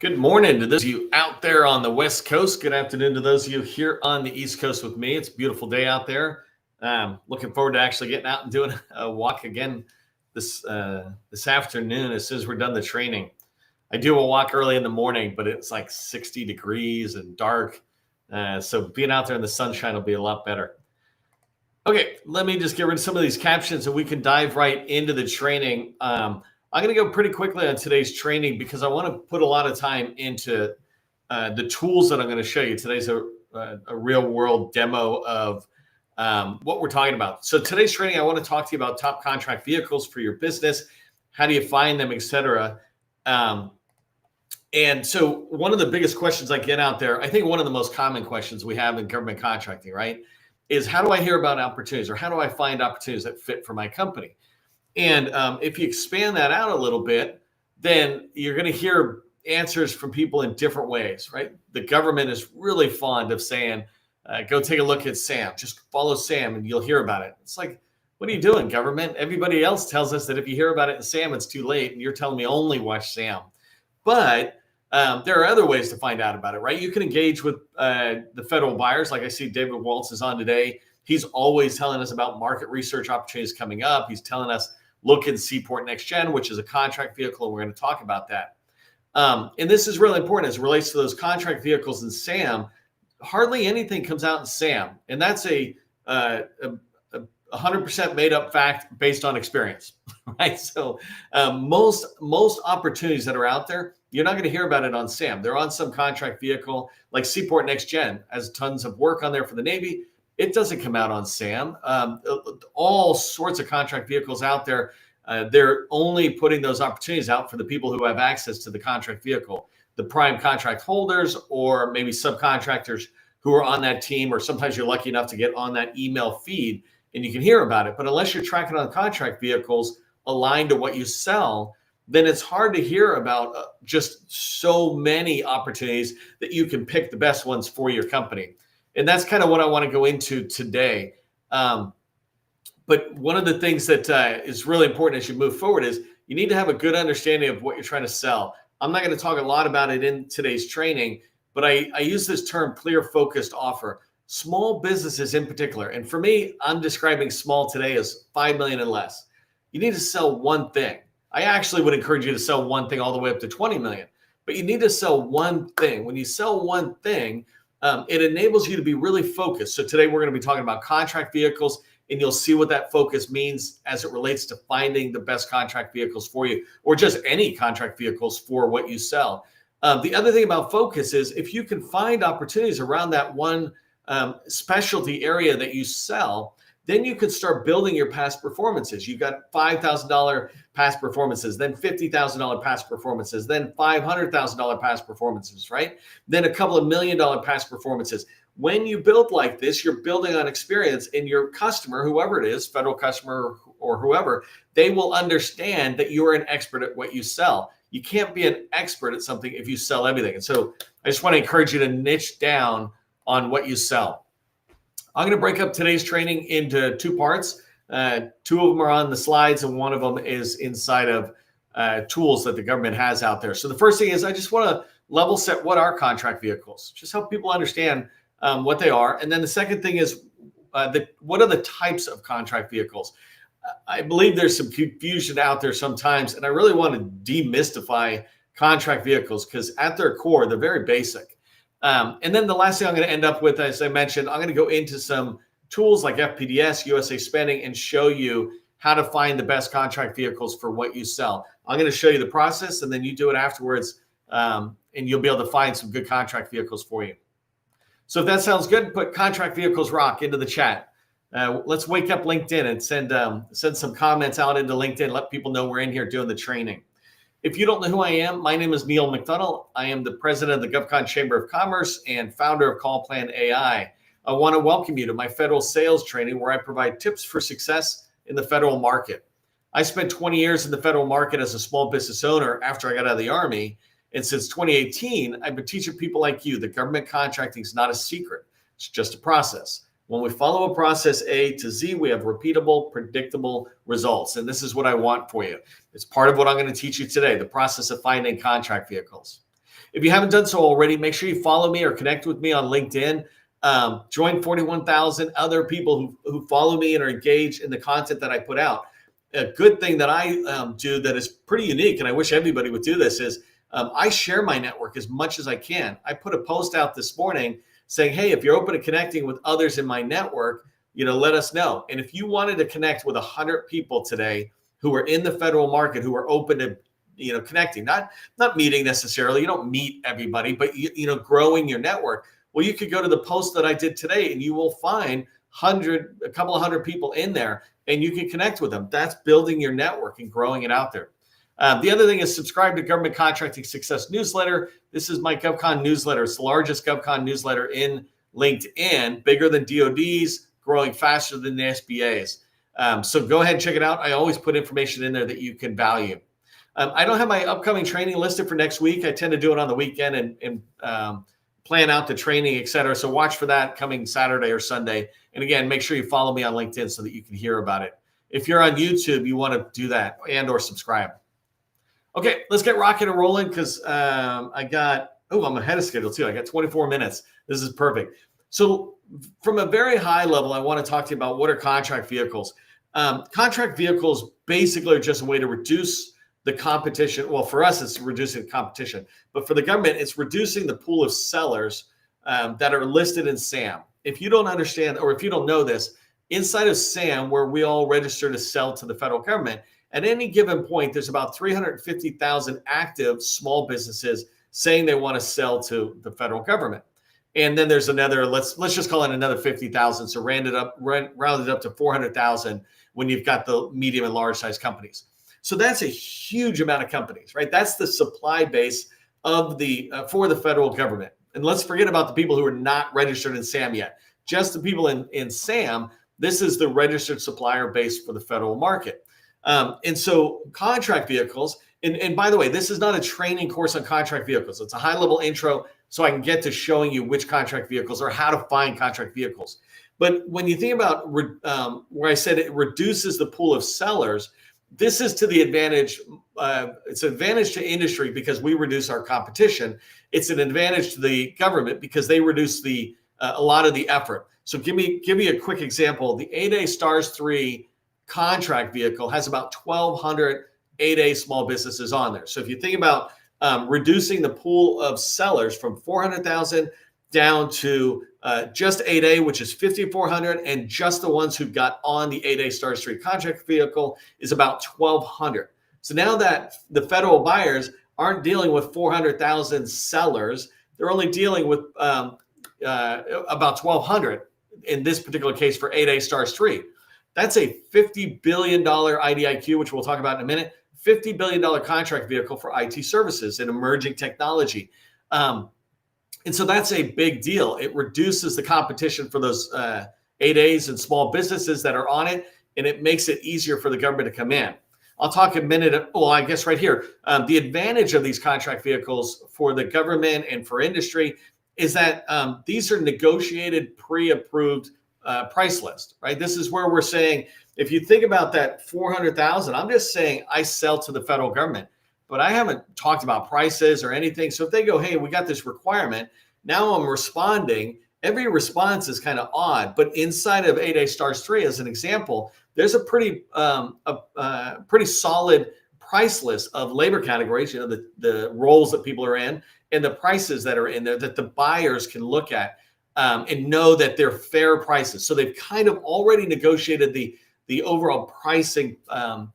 Good morning to those of you out there on the West Coast. Good afternoon to those of you here on the East Coast with me. It's a beautiful day out there. Looking forward to actually getting out and doing a walk again this afternoon as soon as we're done the training. I do a walk early in the morning, but it's like 60 degrees and dark. So being out there in the sunshine will be a lot better. Okay, let me just get rid of some of these captions and we can dive right into the training. I'm going to go pretty quickly on today's training because I want to put a lot of time into the tools that I'm going to show you. Today's a real world demo of what we're talking about. So today's training, I want to talk to you about top contract vehicles for your business. How do you find them, etc. And so one of the biggest questions I get out there, I think one of the most common questions we have in government contracting, right, is how do I hear about opportunities or how do I find opportunities that fit for my company? And if you expand that out a little bit, then you're going to hear answers from people in different ways, right? The government is really fond of saying, go take a look at SAM. Just follow SAM and you'll hear about it. It's like, what are you doing, government? Everybody else tells us that if you hear about it in SAM, it's too late. And you're telling me only watch SAM. But there are other ways to find out about it, right? You can engage with the federal buyers. Like I see David Waltz is on today. He's always telling us about market research opportunities coming up. He's telling us, look at Seaport Next Gen, which is a contract vehicle, and we're going to talk about that. And this is really important as it relates to those contract vehicles in SAM. Hardly anything comes out in SAM, and that's a 100% made up fact based on experience, right? So most opportunities that are out there, you're not going to hear about it on SAM. They're on some contract vehicle like Seaport Next Gen has tons of work on there for the Navy. It doesn't come out on SAM. All sorts of contract vehicles out there. They're only putting those opportunities out for the people who have access to the contract vehicle, the prime contract holders, or maybe subcontractors who are on that team, or sometimes you're lucky enough to get on that email feed and you can hear about it. But unless you're tracking on contract vehicles aligned to what you sell, then it's hard to hear about just so many opportunities that you can pick the best ones for your company. And that's kind of what I want to go into today. But one of the things that is really important as you move forward is you need to have a good understanding of what you're trying to sell. I'm not going to talk a lot about it in today's training, but I use this term clear, focused offer. Small businesses in particular, and for me, I'm describing small today as 5 million and less. You need to sell one thing. I actually would encourage you to sell one thing all the way up to 20 million, but you need to sell one thing. When you sell one thing, it enables you to be really focused. So today we're going to be talking about contract vehicles, and you'll see what that focus means as it relates to finding the best contract vehicles for you, or just any contract vehicles for what you sell. The other thing about focus is if you can find opportunities around that one specialty area that you sell, then you could start building your past performances. You've got $5,000 past performances, then $50,000 past performances, then $500,000 past performances, right? Then a couple of $1 million past performances. When you build like this, you're building on experience, and your customer, whoever it is, federal customer or whoever, they will understand that you're an expert at what you sell. You can't be an expert at something if you sell everything. And so I just want to encourage you to niche down on what you sell. I'm going to break up today's training into two parts. Two of them are on the slides, and one of them is inside of tools that the government has out there. So the first thing is I just want to level set what are contract vehicles, just help people understand what they are. And then the second thing is what are the types of contract vehicles? I believe there's some confusion out there sometimes, and I really want to demystify contract vehicles because at their core, they're very basic. And then the last thing I'm going to end up with, as I mentioned, I'm going to go into some tools like FPDS, USASpending, and show you how to find the best contract vehicles for what you sell. I'm going to show you the process, and then you do it afterwards, and you'll be able to find some good contract vehicles for you. So if that sounds good, put contract vehicles rock into the chat. Let's wake up LinkedIn and send some comments out into LinkedIn. Let people know we're in here doing the training. If you don't know who I am, my name is Neil McDonough. I am the president of the GovCon Chamber of Commerce and founder of CallPlan AI. I want to welcome you to my federal sales training where I provide tips for success in the federal market. I spent 20 years in the federal market as a small business owner after I got out of the Army. And since 2018, I've been teaching people like you that government contracting is not a secret. It's just a process. When we follow a process A to Z, we have repeatable, predictable results. And this is what I want for you. It's part of what I'm going to teach you today, the process of finding contract vehicles. If you haven't done so already, make sure you follow me or connect with me on LinkedIn. Join 41,000 other people who follow me and are engaged in the content that I put out. A good thing that I do that is pretty unique, and I wish everybody would do this, is I share my network as much as I can. I put a post out this morning saying, hey, if you're open to connecting with others in my network, let us know. And if you wanted to connect with 100 people today who are in the federal market, who are open to connecting, not meeting necessarily, you don't meet everybody, but growing your network. Well, you could go to the post that I did today and you will find a couple of hundred people in there, and you can connect with them. That's building your network and growing it out there. The other thing is subscribe to Government Contracting Success newsletter. This is my GovCon newsletter. It's the largest GovCon newsletter in LinkedIn, bigger than DOD's, growing faster than the SBA's. So go ahead and check it out. I always put information in there that you can value. I don't have my upcoming training listed for next week. I tend to do it on the weekend and plan out the training, et cetera. So watch for that coming Saturday or Sunday. And again, make sure you follow me on LinkedIn so that you can hear about it. If you're on YouTube, you want to do that and or subscribe. Okay, let's get rocking and rolling because I'm ahead of schedule too. I got 24 minutes. This is perfect. So from a very high level, I want to talk to you about what are contract vehicles. Contract vehicles basically are just a way to reduce the competition. Well, for us, it's reducing the competition. But for the government, it's reducing the pool of sellers that are listed in SAM. If you don't understand, or if you don't know this, inside of SAM, where we all register to sell to the federal government, at any given point, there's about 350,000 active small businesses saying they want to sell to the federal government. And then there's another, let's just call it another 50,000. So rounded up to 400,000 when you've got the medium and large size companies. So that's a huge amount of companies, right? That's the supply base of for the federal government. And let's forget about the people who are not registered in SAM yet. Just the people in SAM, this is the registered supplier base for the federal market. And so contract vehicles, and by the way, this is not a training course on contract vehicles. It's a high-level intro so I can get to showing you which contract vehicles or how to find contract vehicles. But when you think about where I said it reduces the pool of sellers, this is to the advantage. It's an advantage to industry because we reduce our competition. It's an advantage to the government because they reduce a lot of the effort. So give me a quick example. The 8A STARS 3 contract vehicle has about 1,200 8A small businesses on there. So if you think about reducing the pool of sellers from 400,000 down to just 8A, which is 5,400, and just the ones who got on the 8A STARS 3 contract vehicle is about 1,200. So now that the federal buyers aren't dealing with 400,000 sellers, they're only dealing with about 1,200 in this particular case for 8A STARS 3. That's a $50 billion IDIQ, which we'll talk about in a minute, $50 billion contract vehicle for IT services and emerging technology. And so that's a big deal. It reduces the competition for those 8As and small businesses that are on it, and it makes it easier for the government to come in. I'll talk a minute, well, I guess right here. The advantage of these contract vehicles for the government and for industry is that these are negotiated, pre-approved price list, right? This is where we're saying, if you think about that 400,000, I'm just saying I sell to the federal government, but I haven't talked about prices or anything. So if they go, hey, we got this requirement, now I'm responding. Every response is kind of odd, but inside of 8A STARS 3, as an example, there's a pretty solid price list of labor categories, the roles that people are in and the prices that are in there that the buyers can look at and know that they're fair prices. So they've kind of already negotiated the overall pricing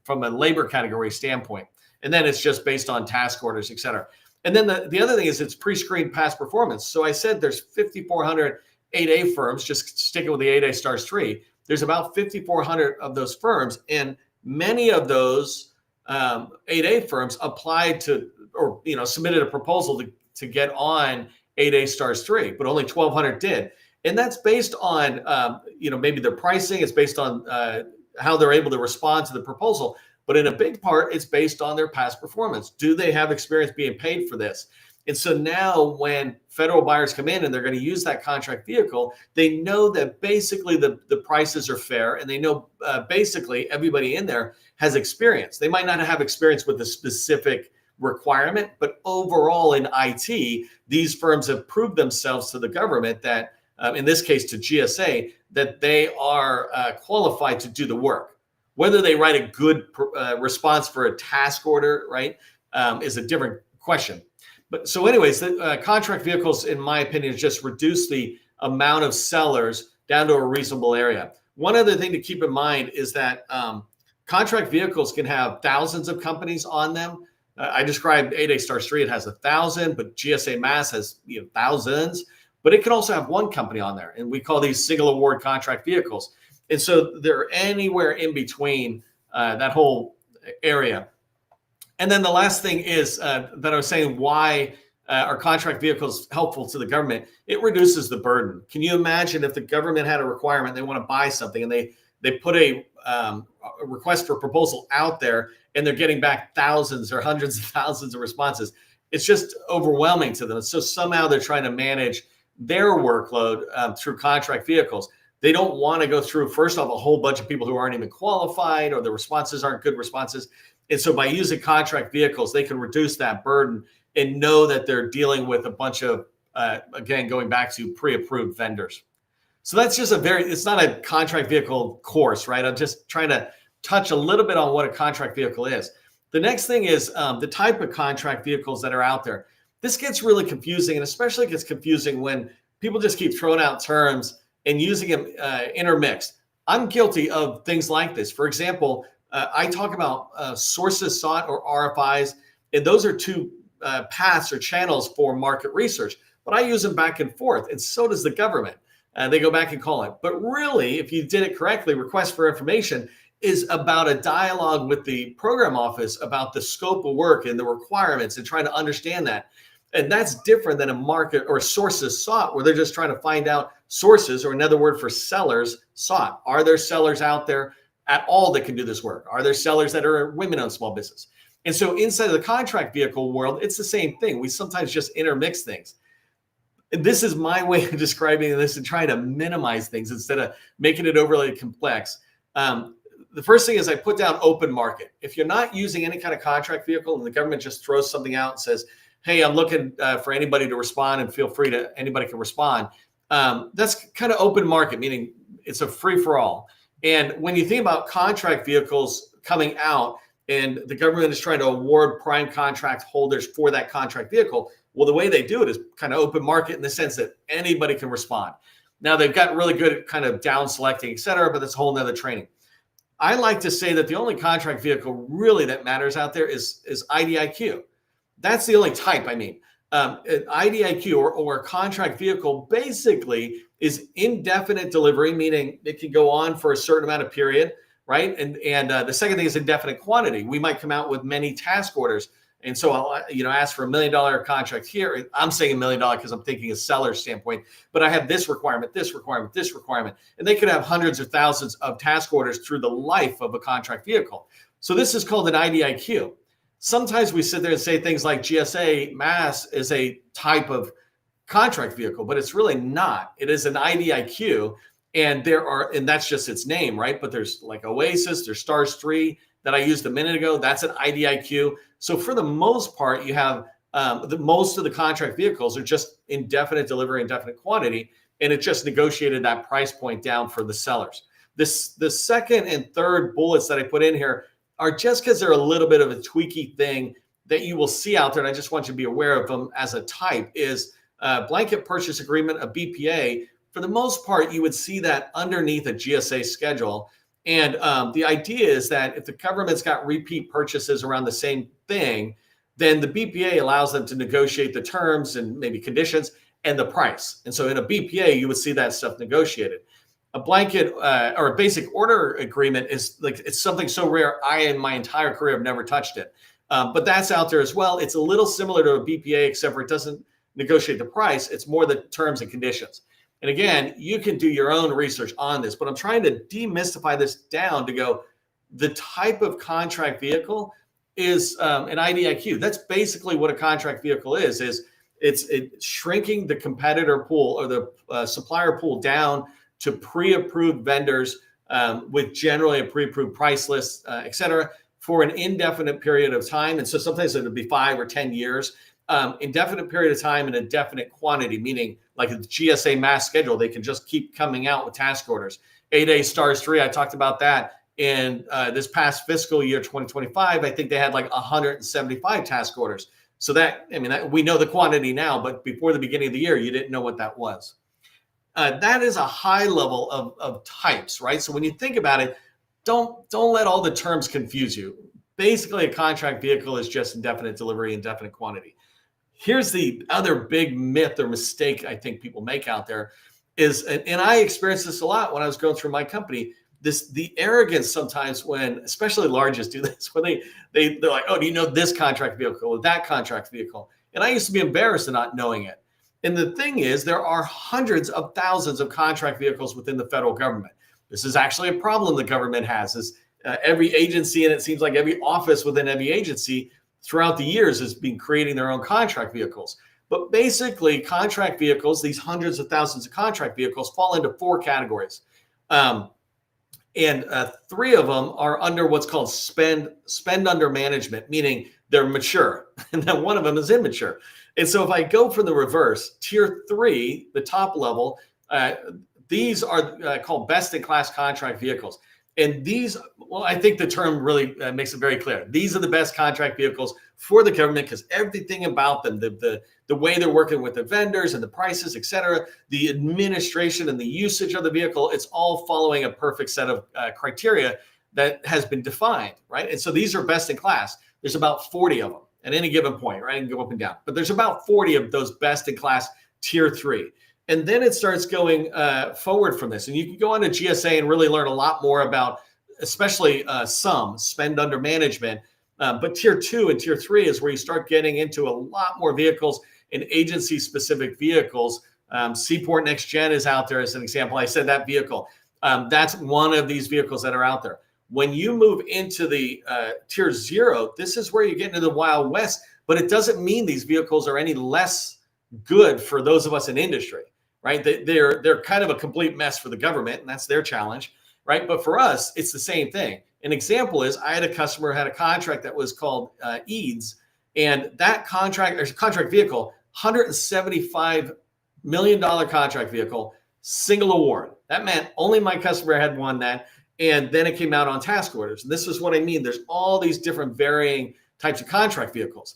from a labor category standpoint. And then it's just based on task orders, et cetera. And then the other thing is it's pre-screened past performance. So I said there's 5,400 8A firms, just sticking with the 8A STARS 3. There's about 5,400 of those firms, and many of those 8A firms applied to or submitted a proposal to get on 8A STARS 3, but only 1,200 did. And that's based on maybe their pricing. It's based on how they're able to respond to the proposal. But in a big part, it's based on their past performance. Do they have experience being paid for this? And so now when federal buyers come in and they're going to use that contract vehicle, they know that basically the prices are fair, and they know basically everybody in there has experience. They might not have experience with the specific requirement, but overall in IT, these firms have proved themselves to the government that, in this case to GSA, that they are qualified to do the work. Whether they write a good response for a task order, right, is a different question. But so anyways, the contract vehicles, in my opinion, just reduce the amount of sellers down to a reasonable area. One other thing to keep in mind is that contract vehicles can have thousands of companies on them. I described 8A Star Street has 1,000, but GSA Mass has thousands. But it can also have one company on there, and we call these single award contract vehicles. And so they're anywhere in between that whole area. And then the last thing is that I was saying, why are contract vehicles helpful to the government? It reduces the burden. Can you imagine if the government had a requirement, they want to buy something, and they put a request for proposal out there, and they're getting back thousands or hundreds of thousands of responses? It's just overwhelming to them. So somehow they're trying to manage their workload through contract vehicles. They don't want to go through, first off, a whole bunch of people who aren't even qualified, or the responses aren't good responses. And so by using contract vehicles, they can reduce that burden and know that they're dealing with a bunch of, again, going back to pre-approved vendors. So that's just it's not a contract vehicle course, right? I'm just trying to touch a little bit on what a contract vehicle is. The next thing is the type of contract vehicles that are out there. This gets really confusing, and especially gets confusing when people just keep throwing out terms and using them intermixed. I'm guilty of things like this. For example, I talk about sources sought, or RFIs, and those are two paths or channels for market research. But I use them back and forth, and so does the government. They go back and call it. But really, if you did it correctly, request for information is about a dialogue with the program office about the scope of work and the requirements, and trying to understand that. And that's different than a market or sources sought, where they're just trying to find out sources, or another word for sellers sought. Are there sellers out there at all that can do this work? Are there sellers that are women-owned small business? And so inside of the contract vehicle world, it's the same thing. We sometimes just intermix things. And this is my way of describing this and trying to minimize things instead of making it overly complex. The first thing is I put down open market. If you're not using any kind of contract vehicle and the government just throws something out and says, hey, I'm looking for anybody to respond, and feel free to, anybody can respond. That's kind of open market, meaning it's a free for all. And when you think about contract vehicles coming out and the government is trying to award prime contract holders for that contract vehicle, well, the way they do it is kind of open market in the sense that anybody can respond. Now, they've got really good at kind of down selecting, et cetera, but that's a whole nother training. I like to say that the only contract vehicle really that matters out there is IDIQ. That's the only type, I mean. An IDIQ or a contract vehicle basically is indefinite delivery, meaning it can go on for a certain amount of period, right? And the second thing is indefinite quantity. We might come out with many task orders. And so I'll ask for $1 million contract here. I'm saying $1 million because I'm thinking a seller's standpoint, but I have this requirement, this requirement, this requirement. And they could have hundreds or thousands of task orders through the life of a contract vehicle. So this is called an IDIQ. Sometimes we sit there and say things like GSA Mass is a type of contract vehicle, but it's really not. It is an IDIQ, and that's just its name, right? But there's like Oasis, there's Stars 3 that I used a minute ago. That's an IDIQ. So for the most part, you have most of the contract vehicles are just indefinite delivery, indefinite quantity, and it just negotiated that price point down for the sellers. The second and third bullets that I put in here are just because they're a little bit of a tweaky thing that you will see out there, and I just want you to be aware of them as a type, is a blanket purchase agreement, a BPA. For the most part, you would see that underneath a GSA schedule. And the idea is that if the government's got repeat purchases around the same thing, then the BPA allows them to negotiate the terms and maybe conditions and the price. And so in a BPA, you would see that stuff negotiated. A blanket or a basic order agreement is like, it's something so rare. I, in my entire career, have never touched it. But that's out there as well. It's a little similar to a BPA, except for it doesn't negotiate the price. It's more the terms and conditions. And again, you can do your own research on this, but I'm trying to demystify this down to go, the type of contract vehicle is an IDIQ. That's basically what a contract vehicle is it's shrinking the competitor pool or the supplier pool down to pre-approved vendors with generally a pre-approved price list, et cetera, for an indefinite period of time. And so sometimes it would be 5 or 10 years, indefinite period of time and a definite quantity, meaning like a GSA mass schedule, they can just keep coming out with task orders. 8A STARS 3, I talked about that. In this past fiscal year, 2025, I think they had like 175 task orders. So that, I mean, we know the quantity now, but before the beginning of the year, you didn't know what that was. That is a high level of types, right? So when you think about it, don't let all the terms confuse you. Basically, a contract vehicle is just indefinite delivery, indefinite quantity. Here's the other big myth or mistake I think people make out there is, and I experienced this a lot when I was going through my company, the arrogance sometimes when, especially larges do this, when they're like, oh, do you know this contract vehicle or that contract vehicle? And I used to be embarrassed of not knowing it. And the thing is, there are hundreds of thousands of contract vehicles within the federal government. This is actually a problem the government has, is every agency, and it seems like every office within every agency throughout the years has been creating their own contract vehicles. But basically, contract vehicles, these hundreds of thousands of contract vehicles, fall into 4 categories. And 3 of them are under what's called spend under management, meaning they're mature, and then 1 of them is immature. And so if I go from the reverse, tier 3, the top level, these are called best-in-class contract vehicles. And these, well, I think the term really makes it very clear. These are the best contract vehicles for the government because everything about them, the way they're working with the vendors and the prices, et cetera, the administration and the usage of the vehicle, it's all following a perfect set of criteria that has been defined, right? And so these are best in class. There's about 40 of them at any given point, right? And go up and down. But there's about 40 of those best in class tier 3. And then it starts going forward from this. And you can go on to GSA and really learn a lot more about, especially spend under management. But tier 2 and tier 3 is where you start getting into a lot more vehicles and agency specific vehicles. Seaport Next Gen is out there as an example. I said that vehicle. That's one of these vehicles that are out there. When you move into the tier 0, this is where you get into the Wild West, but it doesn't mean these vehicles are any less good for those of us in industry, right? They're kind of a complete mess for the government, and that's their challenge, right? But for us, it's the same thing. An example is I had a customer who had a contract that was called EADS, and that contract vehicle, $175 million contract vehicle, single award. That meant only my customer had won that, and then it came out on task orders. And this is what I mean. There's all these different varying types of contract vehicles.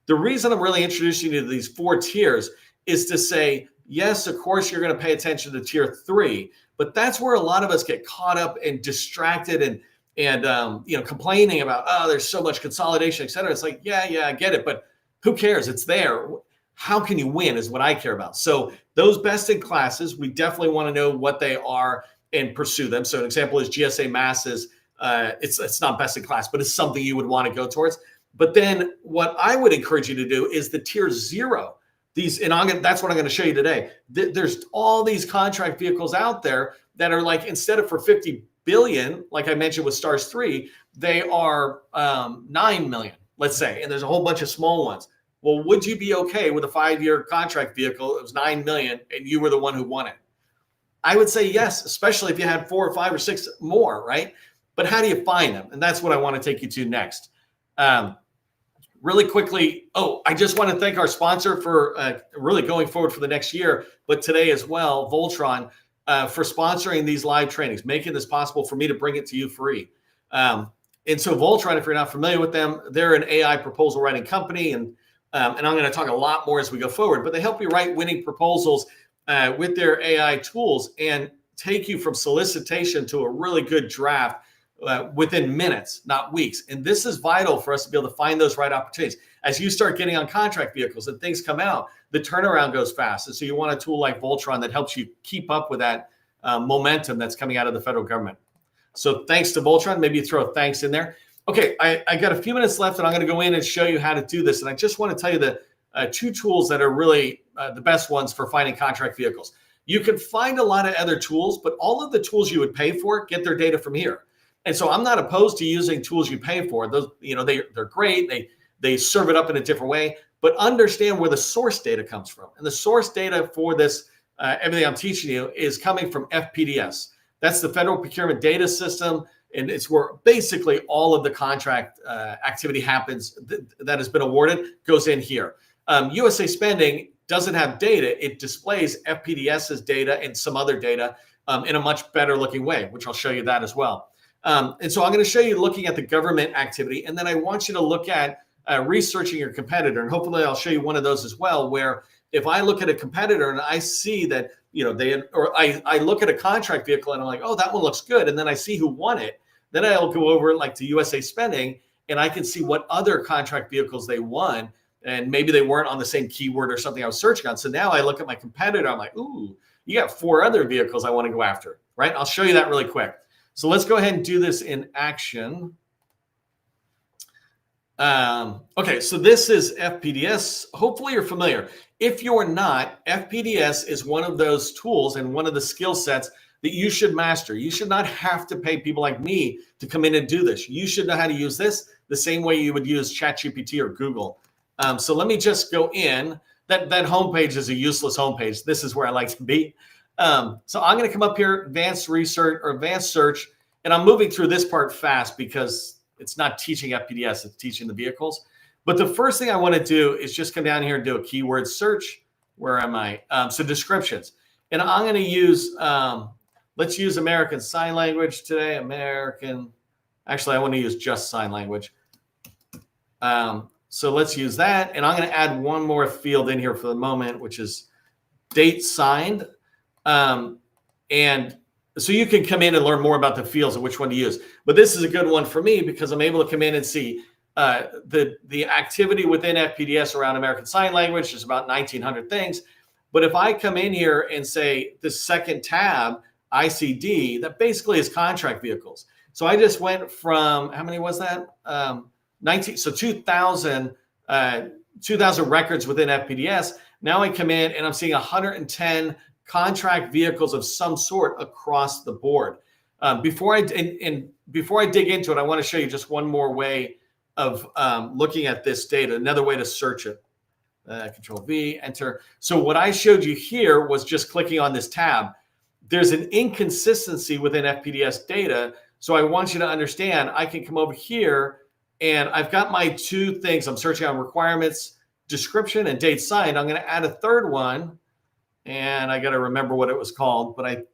The reason I'm really introducing you to these 4 tiers is to say, yes, of course, you're going to pay attention to tier 3, but that's where a lot of us get caught up and distracted and complaining about, oh, there's so much consolidation, et cetera. It's like, yeah, I get it, but who cares? It's there. How can you win is what I care about. So those best in classes, we definitely want to know what they are and pursue them. So an example is GSA masses. It's not best in class, but it's something you would want to go towards. But then what I would encourage you to do is the tier 0. That's what I'm going to show you today. There's all these contract vehicles out there that are like, instead of for 50 billion, like I mentioned with STARS 3, they are 9 million, let's say, and there's a whole bunch of small ones. Well, would you be okay with a 5-year contract vehicle? It was 9 million and you were the one who won it. I would say yes, especially if you had 4 or 5 or 6 more, right? But how do you find them? And that's what I want to take you to next. Really quickly, I just want to thank our sponsor for really going forward for the next year, but today as well, Voltron, for sponsoring these live trainings, making this possible for me to bring it to you free. And so Voltron, if you're not familiar with them, they're an AI proposal writing company, and I'm going to talk a lot more as we go forward, but they help you write winning proposals with their AI tools and take you from solicitation to a really good draft within minutes, not weeks. And this is vital for us to be able to find those right opportunities. As you start getting on contract vehicles and things come out, the turnaround goes fast. And so you want a tool like Voltron that helps you keep up with that momentum that's coming out of the federal government. So thanks to Voltron. Maybe you throw a thanks in there. Okay, I got a few minutes left, and I'm going to go in and show you how to do this. And I just want to tell you the 2 tools that are really the best ones for finding contract vehicles. You can find a lot of other tools, but all of the tools you would pay for get their data from here. And so I'm not opposed to using tools you pay for. Those, they're great. They serve it up in a different way, but understand where the source data comes from. And the source data for this, everything I'm teaching you, is coming from FPDS. That's the Federal Procurement Data System. And it's where basically all of the contract activity happens that has been awarded goes in here. USASpending doesn't have data. It displays FPDS's data and some other data in a much better looking way, which I'll show you that as well. And so I'm going to show you looking at the government activity. And then I want you to look at researching your competitor. And hopefully I'll show you one of those as well, where if I look at a competitor and I see that, I look at a contract vehicle and I'm like, oh, that one looks good. And then I see who won it. Then I'll go over like to USASpending and I can see what other contract vehicles they won. And maybe they weren't on the same keyword or something I was searching on. So now I look at my competitor. I'm like, ooh, you got 4 other vehicles I want to go after, right? I'll show you that really quick. So let's go ahead and do this in action. Okay, so this is FPDS. Hopefully you're familiar. If you're not, FPDS is one of those tools and one of the skill sets that you should master. You should not have to pay people like me to come in and do this. You should know how to use this the same way you would use ChatGPT or Google. So let me just go in. That homepage is a useless homepage. This is where I like to be. So I'm going to come up here, advanced research or advanced search, and I'm moving through this part fast because it's not teaching FPDS, it's teaching the vehicles. But the first thing I want to do is just come down here and do a keyword search. Where am I? So descriptions. And I'm going to use, let's use American Sign Language today. Actually, I want to use just sign language. So let's use that. And I'm going to add one more field in here for the moment, which is date signed. And so you can come in and learn more about the fields and which one to use. But this is a good one for me because I'm able to come in and see the activity within FPDS around American Sign Language. There's about 1,900 things. But if I come in here and say the second tab, ICD, that basically is contract vehicles. So I just went from, how many was that? 2,000 records within FPDS. Now I come in and I'm seeing 110 contract vehicles of some sort across the board. Before I dig into it, I want to show you just one more way of looking at this data, another way to search it. Control V, enter. So what I showed you here was just clicking on this tab. There's an inconsistency within FPDS data. So I want you to understand, I can come over here and I've got my 2 things. I'm searching on requirements, description, and date signed. I'm going to add a third one. And I got to remember what it was called, but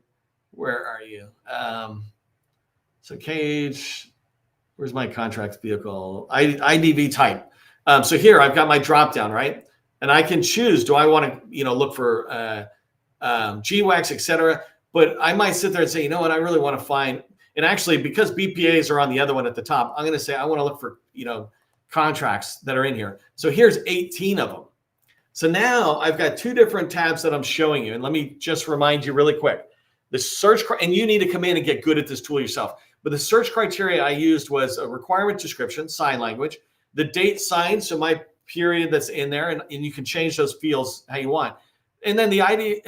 where are you? So Cage, where's my contract vehicle? IDV type. So here I've got my drop down, right? And I can choose, do I want to, look for GWAX, et cetera? But I might sit there and say, you know what, I really want to find, and actually because BPAs are on the other one at the top, I'm going to say, I want to look for, contracts that are in here. So here's 18 of them. So now I've got 2 different tabs that I'm showing you. And let me just remind you really quick. The search, and you need to come in and get good at this tool yourself. But the search criteria I used was a requirement description, sign language, the date signed, so my period that's in there, and you can change those fields how you want. And then the ID,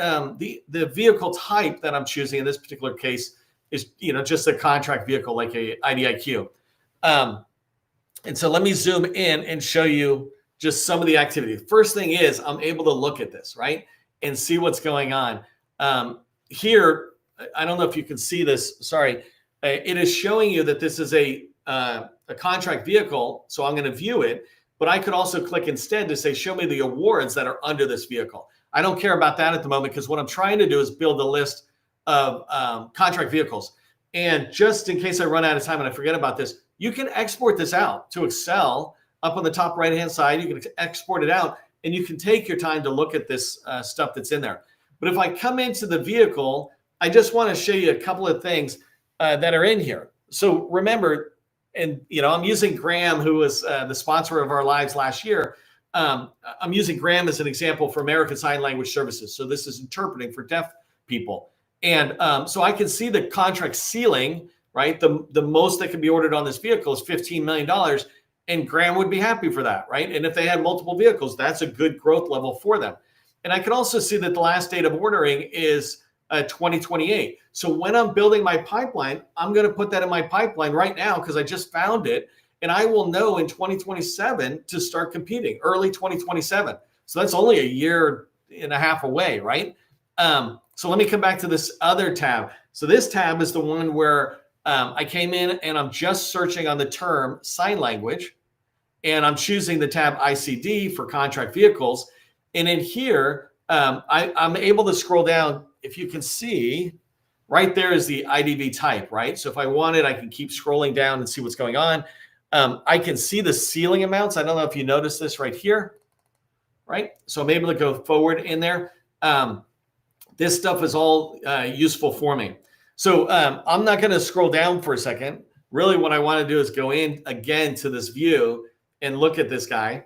the vehicle type that I'm choosing in this particular case is, just a contract vehicle like a IDIQ. And so let me zoom in and show you just some of the activity. First thing is I'm able to look at this, right, and see what's going on. Here, I don't know if you can see this. Sorry, it is showing you that this is a contract vehicle. So I'm going to view it, but I could also click instead to say, show me the awards that are under this vehicle. I don't care about that at the moment because what I'm trying to do is build a list of contract vehicles. And just in case I run out of time and I forget about this, you can export this out to Excel. Up on the top right-hand side, you can export it out, and you can take your time to look at this stuff that's in there. But if I come into the vehicle, I just want to show you a couple of things that are in here. So remember, and I'm using Graham, who was the sponsor of our lives last year. I'm using Graham as an example for American Sign Language Services. So this is interpreting for deaf people. And so I can see the contract ceiling, right? The most that can be ordered on this vehicle is $15 million. And Graham would be happy for that, right? And if they had multiple vehicles, that's a good growth level for them. And I can also see that the last date of ordering is 2028. So when I'm building my pipeline, I'm going to put that in my pipeline right now because I just found it. And I will know in 2027 to start competing, early 2027. So that's only a year and a half away, right? So let me come back to this other tab. So this tab is the one where I came in and I'm just searching on the term sign language, and I'm choosing the tab ICD for contract vehicles. And in here, I'm able to scroll down. If you can see, right there is the IDV type, right? So if I wanted, I can keep scrolling down and see what's going on. I can see the ceiling amounts. I don't know if you notice this right here, right? So I'm able to go forward in there. This stuff is all useful for me. So I'm not going to scroll down for a second. Really what I want to do is go in again to this view and look at this guy.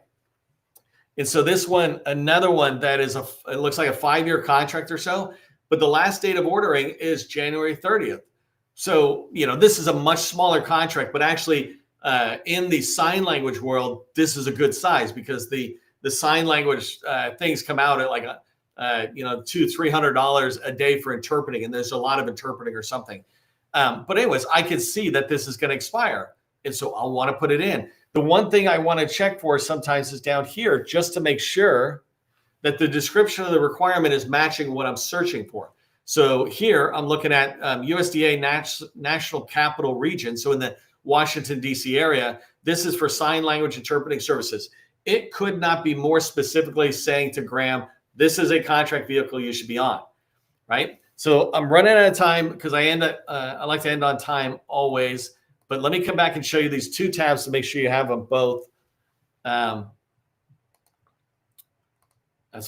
And so this one, another one that is it looks like a 5-year contract or so, but the last date of ordering is January 30th. So, this is a much smaller contract, but actually in the sign language world, this is a good size because the sign language things come out at like $200-$300 a day for interpreting, and there's a lot of interpreting or something. But anyways, I can see that this is going to expire, and so I'll want to put it in. The one thing I want to check for sometimes is down here, just to make sure that the description of the requirement is matching what I'm searching for. So here I'm looking at USDA National Capital Region. So in the Washington, D.C. area, this is for sign language interpreting services. It could not be more specifically saying to Graham, this is a contract vehicle you should be on, right? So I'm running out of time because I like to end on time always. But let me come back and show you these two tabs to make sure you have them both. That's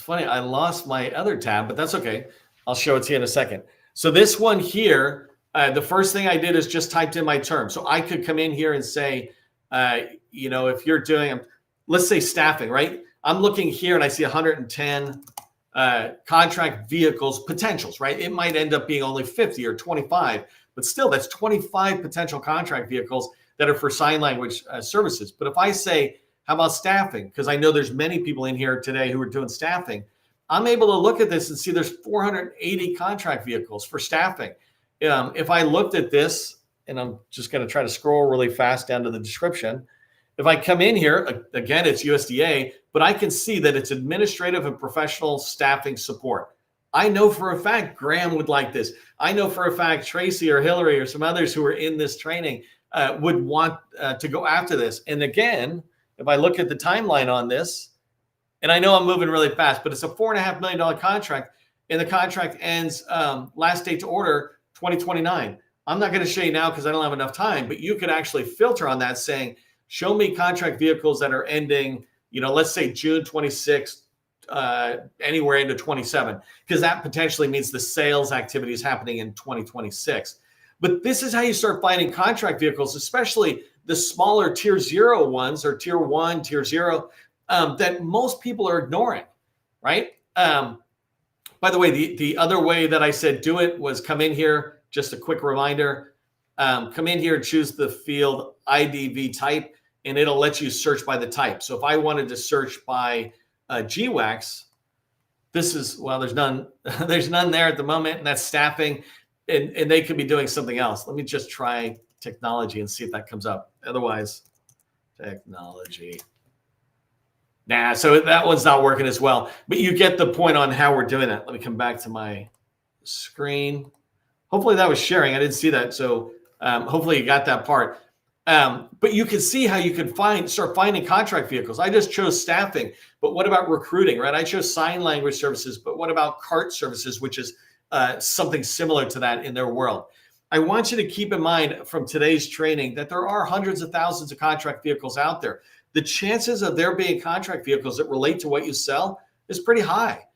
funny. I lost my other tab, but that's okay. I'll show it to you in a second. So this one here, the first thing I did is just typed in my term. So I could come in here and say, if you're doing, let's say staffing, right? I'm looking here and I see 110 contract vehicles potentials, right? It might end up being only 50 or 25. But still, that's 25 potential contract vehicles that are for sign language services. But if I say, how about staffing? Because I know there's many people in here today who are doing staffing. I'm able to look at this and see there's 480 contract vehicles for staffing. If I looked at this, and I'm just going to try to scroll really fast down to the description. If I come in here, again, it's USDA, but I can see that it's administrative and professional staffing support. I know for a fact Graham would like this. I know for a fact Tracy or Hillary or some others who are in this training would want to go after this. And again, if I look at the timeline on this, and I know I'm moving really fast, but it's a $4.5 million contract, and the contract ends last date to order 2029. I'm not going to show you now because I don't have enough time, but you could actually filter on that saying, show me contract vehicles that are ending, let's say June 26th, anywhere into 27, because that potentially means the sales activity is happening in 2026. But this is how you start finding contract vehicles, especially the smaller tier 0 ones or tier 1, tier 0 that most people are ignoring, right? By the way, the other way that I said do it was come in here, just a quick reminder, come in here and choose the field IDV type, and it'll let you search by the type. So if I wanted to search by GWAX, this is, well, there's none there at the moment, and that's staffing, and they could be doing something else. Let me just try technology and see if that comes up. Otherwise, technology. Nah, so that one's not working as well, but you get the point on how we're doing that. Let me come back to my screen. Hopefully that was sharing. I didn't see that, so hopefully you got that part. But you can see how you can start finding contract vehicles. I just chose staffing, but what about recruiting, right? I chose sign language services, but what about CART services, which is something similar to that in their world? I want you to keep in mind from today's training that there are hundreds of thousands of contract vehicles out there. The chances of there being contract vehicles that relate to what you sell is pretty high,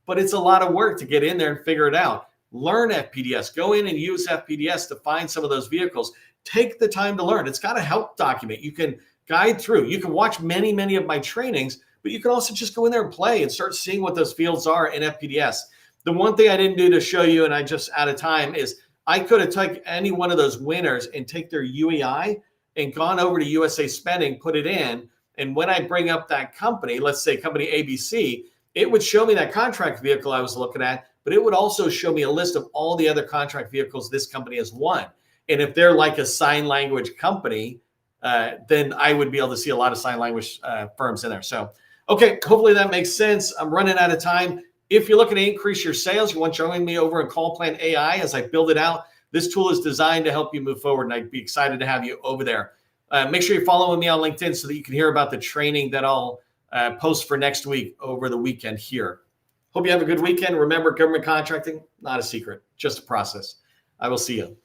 but it's a lot of work to get in there and figure it out. Learn FPDS, go in and use FPDS to find some of those vehicles. Take the time to learn. It's got a help document. You can guide through. You can watch many, many of my trainings, but you can also just go in there and play and start seeing what those fields are in FPDS. The one thing I didn't do to show you, and I just out of time, is I could have taken any one of those winners and take their UEI and gone over to USASpending, put it in, and when I bring up that company, let's say company ABC, it would show me that contract vehicle I was looking at, but it would also show me a list of all the other contract vehicles this company has won. And if they're like a sign language company, then I would be able to see a lot of sign language firms in there. So, okay, hopefully that makes sense. I'm running out of time. If you're looking to increase your sales, you want to join me over in Call Plan AI as I build it out. This tool is designed to help you move forward, and I'd be excited to have you over there. Make sure you're following me on LinkedIn so that you can hear about the training that I'll post for next week over the weekend here. Hope you have a good weekend. Remember, government contracting, not a secret, just a process. I will see you.